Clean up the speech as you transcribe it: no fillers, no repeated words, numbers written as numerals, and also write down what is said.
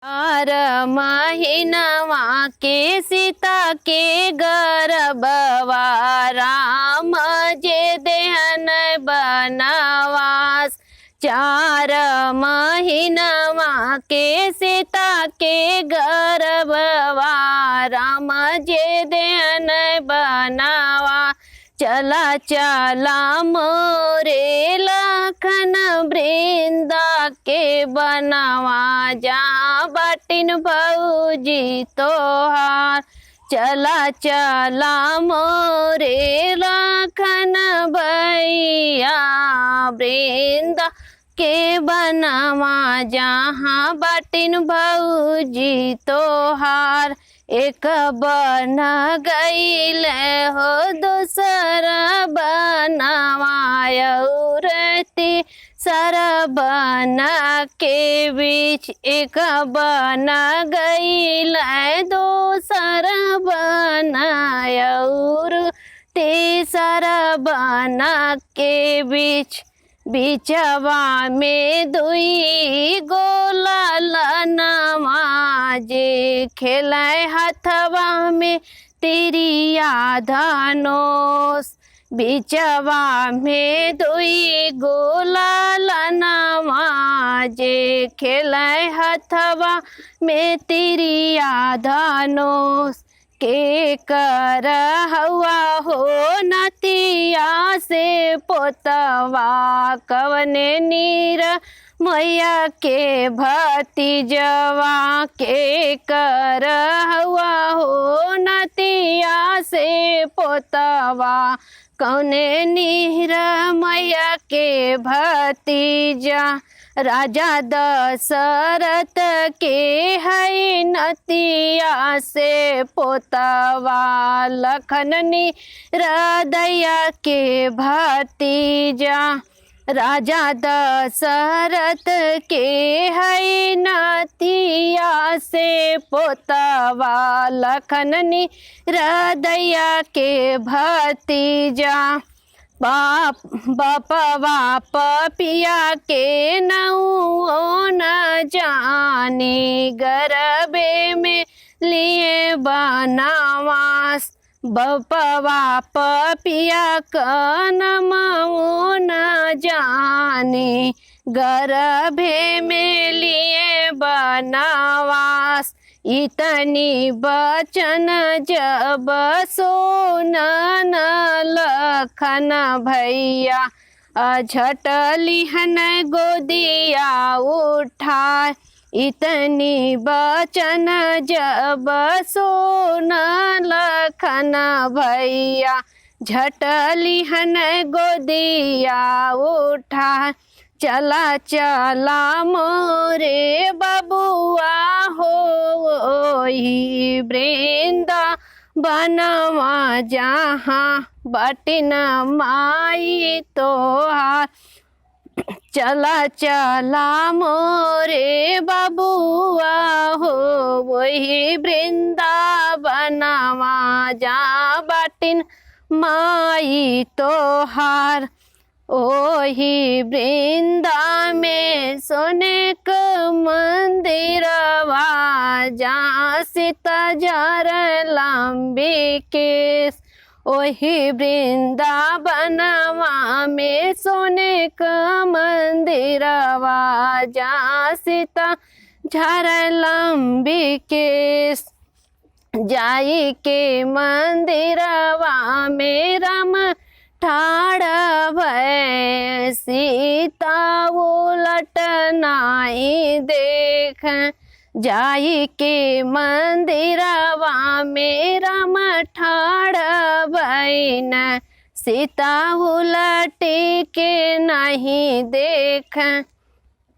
चार महीनवा के सीता के गर्भवा राम जे देहन बनवास। चार महीनवा के सीता के गर्भवा राम जे देहन बनवा। चला चला मोरे लखन वृंदा के बनवा जहाँ बाटिन भौजी तोहार। चला चला मोरे लखन भैया वृंदा के बनवा जहाँ बाटिन भौजी तोहार। एक बन गईल हो दूसरा बनवा औरती सरबन के बीच। एक बन गईल दूसर बन और तीसरा बन के बीच। बिचवा में दुई गोललनवा जे खेलाए हथवा में तिरिया धनुष। बिचवा में दुई गोललनवा जे खेलाए हथवा में तिरिया धनुष। के कर हवा हो नतिया से पोतवा कवने नीर मैया के भतीजवा। के कर हवा हो नतिया से पोतवा कौने नीर मैया के भतीजा। राजा दशरथ के है नतिया से पोतवा लखन हृदया के भतीजा। राजा दशरथ के है नतिया से पोतवा लखन हृदया के भतीजा। बापवा पपिया के नौ न जानी गर्भे में लिए बनवास। बपवा पपिया का नमो न जानी गर्भे में लिए बनवास। इतनी बचन जब सोनन लखन भैया झटलिहन गोदिया उठाए। इतनी बचन जब सोन लखन भैया झटलिहन गोदिया उठाए। चला चला मोरे बबुआ हो ही वृंदा बनवा जहाँ बाटिन माई तोहार। चला चला मोरे बबुआ हो वही वृंदा बनवा जहाँ बाटिन माई तोहार। ओही वृंदा में सोने का मंदिरवा जहाँ सीता जार लंबी केस। ओही वृंदावनवा में सोने का मंदिरवा जहाँ सीता जार लंबी केस। जाई के मंदिरवा में राम ठाड़ भय सीता उलट नाई देख। जाई के मंदिरवा में राम ठाड़ भय सीता उलट के नहीं देख।